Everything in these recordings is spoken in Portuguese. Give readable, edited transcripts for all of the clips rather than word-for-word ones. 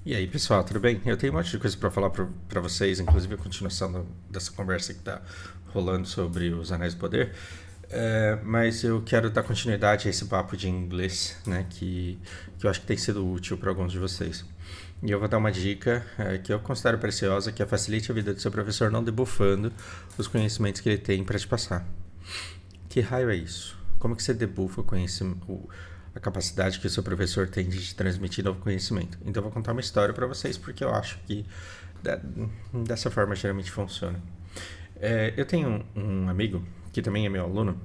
E aí, pessoal, tudo bem? Eu tenho um monte de coisa para falar para vocês, inclusive a continuação dessa conversa que está rolando sobre os Anéis do Poder. Mas eu quero dar continuidade a esse papo de inglês, né, que eu acho que tem sido útil para alguns de vocês. E eu vou dar uma dica que eu considero preciosa, que é facilite a vida do seu professor não debufando os conhecimentos que ele tem para te passar. Que raio é isso? Como que você debufa o conhecimento, a capacidade que o seu professor tem de te transmitir novo conhecimento? Então eu vou contar uma história para vocês, porque eu acho que dessa forma geralmente funciona. Eu tenho um amigo que também é meu aluno,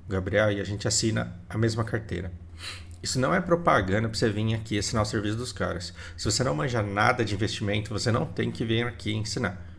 o Gabriel, e a gente assina a mesma carteira. Isso não é propaganda para você vir aqui assinar o serviço dos caras. Se você não manja nada de investimento, você não tem que vir aqui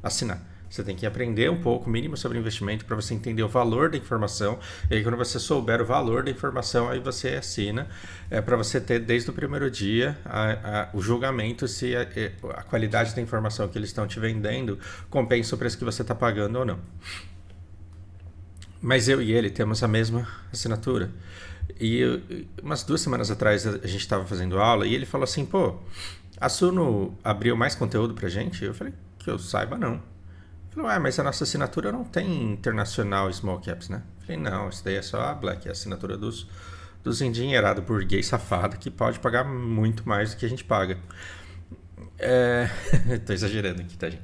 assinar. Você tem que aprender um pouco, mínimo, sobre investimento para você entender o valor da informação. E aí, quando você souber o valor da informação, aí você assina para você ter, desde o primeiro dia, o julgamento se a qualidade da informação que eles estão te vendendo compensa o preço que você está pagando ou não. Mas eu e ele temos a mesma assinatura. E umas 2 semanas atrás a gente estava fazendo aula e ele falou assim, pô, a Suno abriu mais conteúdo pra gente? Eu falei, que eu saiba, não. Ele falou, mas a nossa assinatura não tem internacional small caps, né? Eu falei, não, isso daí é só a Black, é a assinatura dos endinheirados burguês safado que pode pagar muito mais do que a gente paga. Tô exagerando aqui, tá, gente?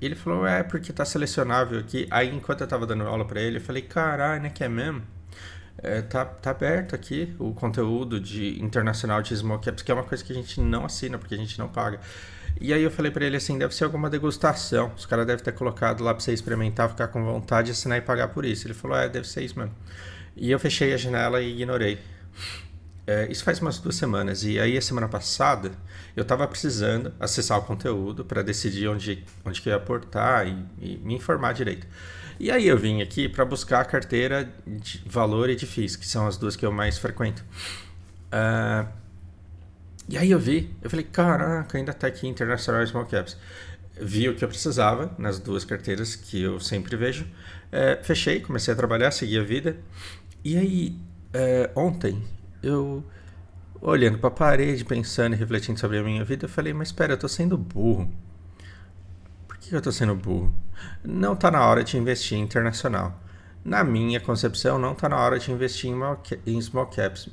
Ele falou, porque tá selecionável aqui. Aí, enquanto eu tava dando aula pra ele, eu falei, caralho, né, que é mesmo? Tá aberto aqui o conteúdo de internacional de small caps, que é uma coisa que a gente não assina, porque a gente não paga. E aí eu falei pra ele assim, deve ser alguma degustação. Os caras devem ter colocado lá pra você experimentar, ficar com vontade, assinar e pagar por isso. Ele falou, deve ser isso mesmo. E eu fechei a janela e ignorei. Isso faz umas 2 semanas. E aí, a semana passada, eu estava precisando acessar o conteúdo para decidir onde que eu ia aportar e me informar direito. E aí, eu vim aqui para buscar a carteira de valor e de FIIs, que são as duas que eu mais frequento. E aí, eu falei, caraca, ainda tá aqui International Small Caps. Vi o que eu precisava nas duas carteiras que eu sempre vejo. Fechei, comecei a trabalhar, segui a vida. E aí, ontem, eu, olhando para a parede, pensando e refletindo sobre a minha vida, eu falei, mas espera, eu tô sendo burro. Por que eu tô sendo burro? Não tá na hora de investir em internacional. Na minha concepção, não tá na hora de investir em small caps.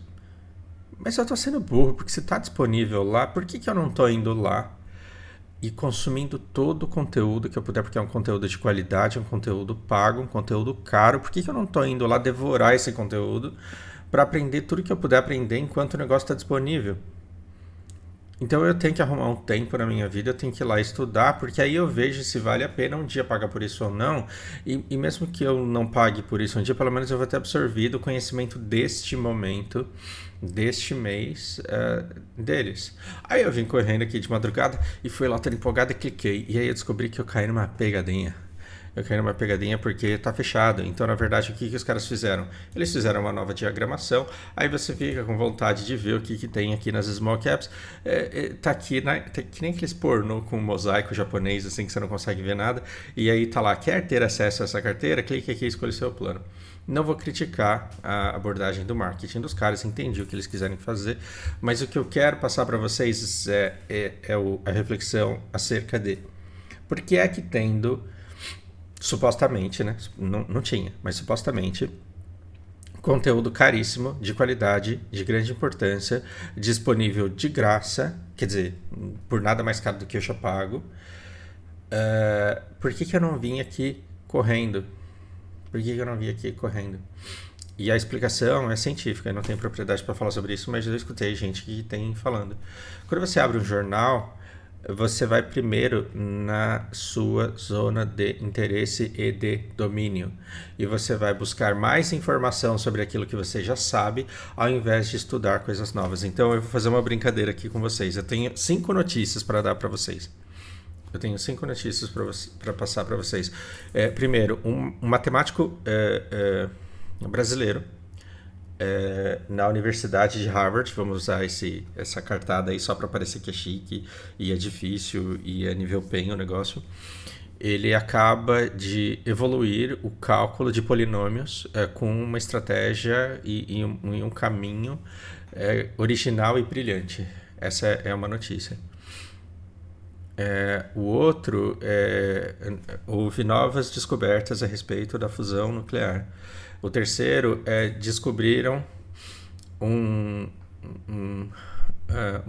Mas eu tô sendo burro, porque se tá disponível lá, por que eu não tô indo lá e consumindo todo o conteúdo que eu puder, porque é um conteúdo de qualidade, um conteúdo pago, um conteúdo caro. Por que eu não tô indo lá devorar esse conteúdo para aprender tudo que eu puder aprender enquanto o negócio está disponível? Então eu tenho que arrumar um tempo na minha vida, eu tenho que ir lá estudar, porque aí eu vejo se vale a pena um dia pagar por isso ou não. E mesmo que eu não pague por isso um dia, pelo menos eu vou ter absorvido o conhecimento deste momento, deste mês, deles. Aí eu vim correndo aqui de madrugada e fui lá todo empolgado e cliquei. E aí eu descobri que eu caí numa pegadinha. Eu caí numa pegadinha porque tá fechado. Então, na verdade, o que os caras fizeram? Eles fizeram uma nova diagramação, aí você fica com vontade de ver o que tem aqui nas small caps. Tá aqui, tá que nem aqueles pornô com mosaico japonês, assim, que você não consegue ver nada. E aí tá lá, quer ter acesso a essa carteira? Clique aqui e escolha o seu plano. Não vou criticar a abordagem do marketing dos caras, entendi o que eles quiserem fazer, mas o que eu quero passar para vocês é a reflexão acerca de por que é que tendo supostamente, né? Não tinha, mas supostamente, conteúdo caríssimo, de qualidade, de grande importância, disponível de graça, quer dizer, por nada mais caro do que eu já pago. Por que eu não vim aqui correndo? Por que eu não vim aqui correndo? E a explicação é científica, eu não tenho propriedade para falar sobre isso, mas eu escutei gente que tem falando. Quando você abre um jornal, você vai primeiro na sua zona de interesse e de domínio. E você vai buscar mais informação sobre aquilo que você já sabe, ao invés de estudar coisas novas. Então eu vou fazer uma brincadeira aqui com vocês. Eu tenho 5 notícias para dar para vocês. Eu tenho 5 notícias para passar para vocês. Primeiro, um matemático brasileiro na Universidade de Harvard, vamos usar essa cartada aí só para parecer que é chique e é difícil e é nível PEN o negócio. ele acaba de evoluir o cálculo de polinômios com uma estratégia e um caminho original e brilhante. Essa é uma notícia. O outro houve novas descobertas a respeito da fusão nuclear. O terceiro descobriram uma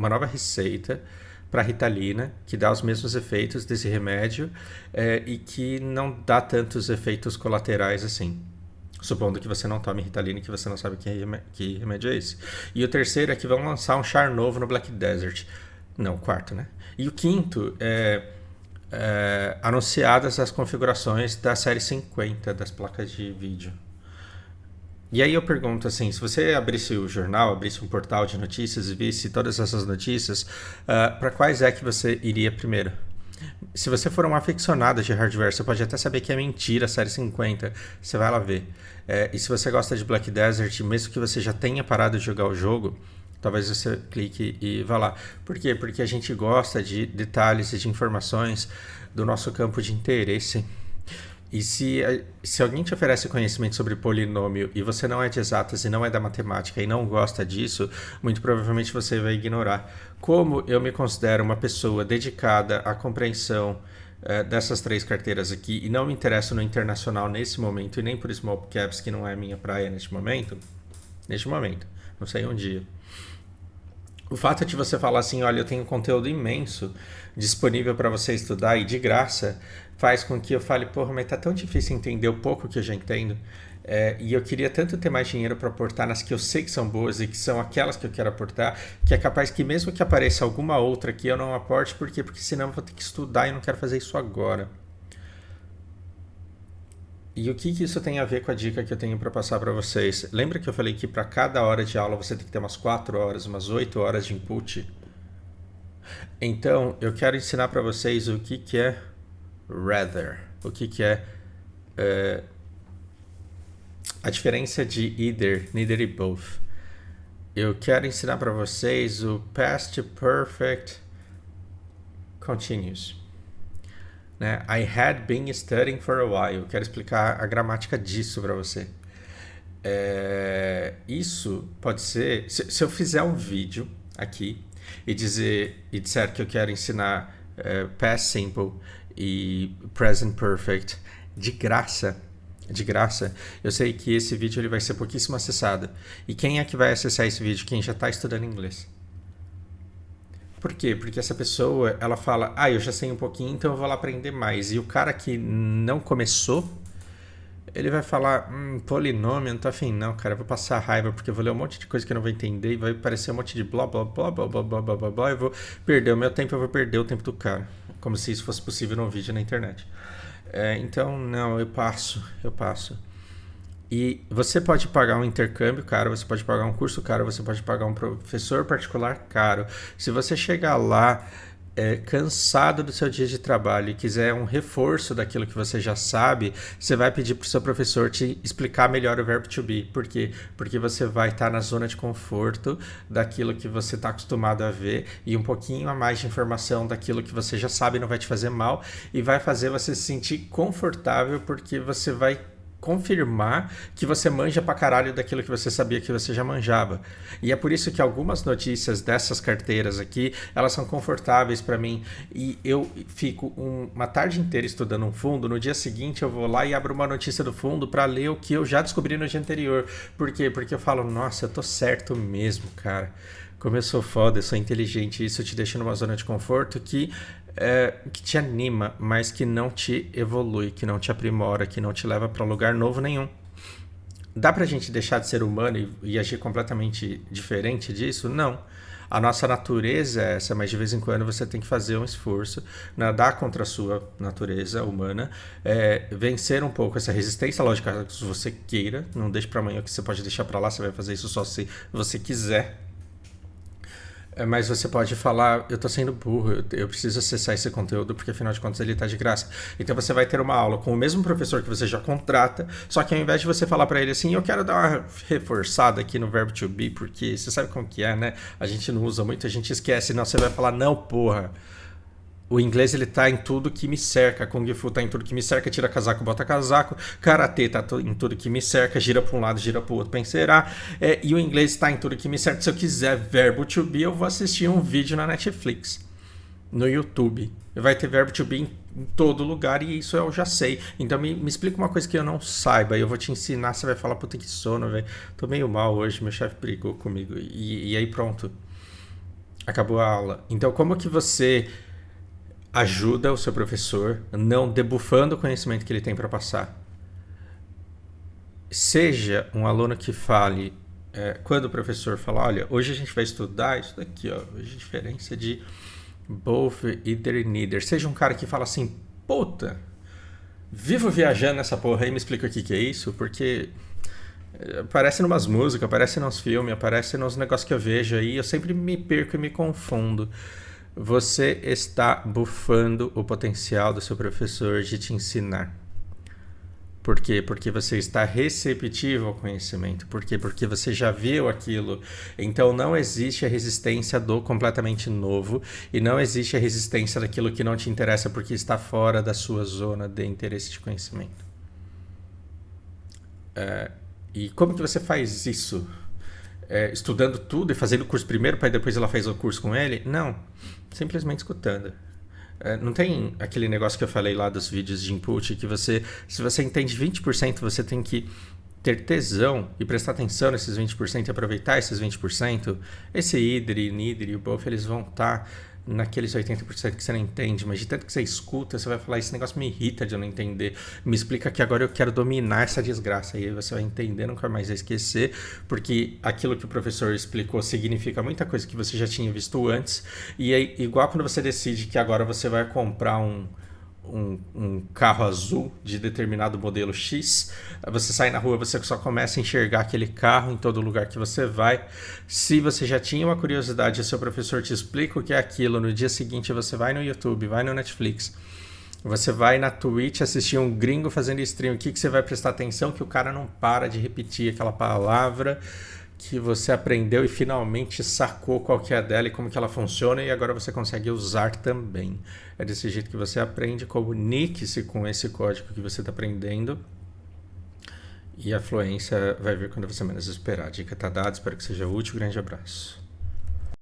nova receita para Ritalina, que dá os mesmos efeitos desse remédio e que não dá tantos efeitos colaterais assim. Supondo que você não tome Ritalina e que você não sabe que remédio é esse. E o terceiro é que vão lançar um char novo no Black Desert. Não, o quarto, né? E o quinto anunciadas as configurações da série 50 das placas de vídeo. E aí eu pergunto assim, se você abrisse o jornal, abrisse um portal de notícias e visse todas essas notícias, para quais é que você iria primeiro? Se você for um aficionado de hardware, você pode até saber que é mentira a série 50, você vai lá ver. E se você gosta de Black Desert, mesmo que você já tenha parado de jogar o jogo, talvez você clique e vá lá. Por quê? Porque a gente gosta de detalhes e de informações do nosso campo de interesse. E se alguém te oferece conhecimento sobre polinômio e você não é de exatas e não é da matemática e não gosta disso, muito provavelmente você vai ignorar. Como eu me considero uma pessoa dedicada à compreensão dessas três carteiras aqui e não me interesso no internacional nesse momento e nem por small caps, que não é minha praia neste momento, não sei um dia. O fato de você falar assim, olha, eu tenho conteúdo imenso disponível para você estudar e de graça, faz com que eu fale, porra, mas tá tão difícil entender o pouco que eu já entendo. E eu queria tanto ter mais dinheiro para aportar nas que eu sei que são boas e que são aquelas que eu quero aportar, que é capaz que mesmo que apareça alguma outra que eu não aporte, por quê? Porque senão eu vou ter que estudar e eu não quero fazer isso agora. E o que isso tem a ver com a dica que eu tenho para passar para vocês? Lembra que eu falei que para cada hora de aula você tem que ter umas 4 horas, umas 8 horas de input? Então, eu quero ensinar para vocês o que é rather, o que é a diferença de either, neither e both. Eu quero ensinar para vocês o past perfect continuous. I had been studying for a while. Eu quero explicar a gramática disso para você. Isso pode ser... Se eu fizer um vídeo aqui e disser que eu quero ensinar past simple e present perfect de graça, eu sei que esse vídeo ele vai ser pouquíssimo acessado. E quem é que vai acessar esse vídeo? Quem já está estudando inglês. Por quê? Porque essa pessoa, ela fala, eu já sei um pouquinho, então eu vou lá aprender mais. E o cara que não começou, ele vai falar, polinômio, não tô afim não, cara, eu vou passar raiva, porque eu vou ler um monte de coisa que eu não vou entender, e vai aparecer um monte de blá, blá, blá, blá, blá, blá, blá, blá, blá, eu vou perder o meu tempo, eu vou perder o tempo do cara. Como se isso fosse possível num vídeo na internet. Então, não, eu passo. E você pode pagar um intercâmbio caro, você pode pagar um curso caro, você pode pagar um professor particular caro. Se você chegar lá cansado do seu dia de trabalho e quiser um reforço daquilo que você já sabe, você vai pedir para o seu professor te explicar melhor o verbo to be. Por quê? Porque você vai estar na zona de conforto daquilo que você está acostumado a ver e um pouquinho a mais de informação daquilo que você já sabe não vai te fazer mal e vai fazer você se sentir confortável porque você vai confirmar que você manja pra caralho daquilo que você sabia que você já manjava. E é por isso que algumas notícias dessas carteiras aqui, elas são confortáveis para mim. E eu fico uma tarde inteira estudando um fundo, no dia seguinte eu vou lá e abro uma notícia do fundo para ler o que eu já descobri no dia anterior. Por quê? Porque eu falo, nossa, eu tô certo mesmo, cara. Como eu sou foda, eu sou inteligente, isso te deixa numa zona de conforto que te anima, mas que não te evolui, que não te aprimora, que não te leva para lugar novo nenhum. Dá pra gente deixar de ser humano e agir completamente diferente disso? Não. A nossa natureza é essa, mas de vez em quando você tem que fazer um esforço, nadar contra a sua natureza humana, vencer um pouco essa resistência, lógico, se você queira, não deixe para amanhã que você pode deixar para lá, você vai fazer isso só se você quiser. Mas você pode falar, eu tô sendo burro, eu preciso acessar esse conteúdo porque afinal de contas ele tá de graça. Então você vai ter uma aula com o mesmo professor que você já contrata, só que ao invés de você falar para ele assim, eu quero dar uma reforçada aqui no verbo to be, porque você sabe como que é, né? A gente não usa muito, a gente esquece, não, você vai falar, não, porra. O inglês, ele tá em tudo que me cerca. Kung Fu tá em tudo que me cerca. Tira casaco, bota casaco. Karatê tá em tudo que me cerca. Gira pra um lado, gira pro outro pra encerar. E o inglês tá em tudo que me cerca. Se eu quiser verbo to be, eu vou assistir um vídeo na Netflix, no YouTube. Vai ter verbo to be em todo lugar e isso eu já sei. Então me explica uma coisa que eu não saiba. Eu vou te ensinar, você vai falar, puta que sono, velho. Tô meio mal hoje, meu chefe brigou comigo. E aí pronto. Acabou a aula. Então como que você ajuda o seu professor não debufando o conhecimento que ele tem para passar? Seja um aluno que fale, quando o professor fala, olha, hoje a gente vai estudar isso daqui, ó, hoje a diferença de both, either e neither. Seja um cara que fala assim, puta, vivo viajando nessa porra aí, me explica o que é isso, porque aparece numas músicas, aparece nos filmes, aparece nos negócios que eu vejo aí, eu sempre me perco e me confundo. Você está bufando o potencial do seu professor de te ensinar. Por quê? Porque você está receptivo ao conhecimento. Por quê? Porque você já viu aquilo. Então não existe a resistência do completamente novo e não existe a resistência daquilo que não te interessa porque está fora da sua zona de interesse de conhecimento. E como que você faz isso? Estudando tudo e fazendo o curso primeiro para depois ela faz o curso com ele? Não. Simplesmente escutando. Não tem aquele negócio que eu falei lá dos vídeos de input que se você entende 20%, você tem que ter tesão e prestar atenção nesses 20% e aproveitar esses 20%. Esse IDRI, NIDRI e o BOF, eles vão estar naqueles 80% que você não entende, mas de tanto que você escuta, você vai falar, esse negócio me irrita de eu não entender, me explica que agora eu quero dominar essa desgraça, e aí você vai entender, nunca mais vai esquecer, porque aquilo que o professor explicou significa muita coisa que você já tinha visto antes, e aí, igual quando você decide que agora você vai comprar um carro azul de determinado modelo X, você sai na rua, você só começa a enxergar aquele carro em todo lugar que você vai. Se você já tinha uma curiosidade e o seu professor te explica o que é aquilo, no dia seguinte você vai no YouTube, vai no Netflix, você vai na Twitch assistir um gringo fazendo stream, o que você vai prestar atenção? Que o cara não para de repetir aquela palavra que você aprendeu e finalmente sacou qual que é a dela e como que ela funciona, e agora você consegue usar também. É desse jeito que você aprende, comunique-se com esse código que você está aprendendo e a fluência vai vir quando você menos esperar. A dica está dada, espero que seja útil, grande abraço.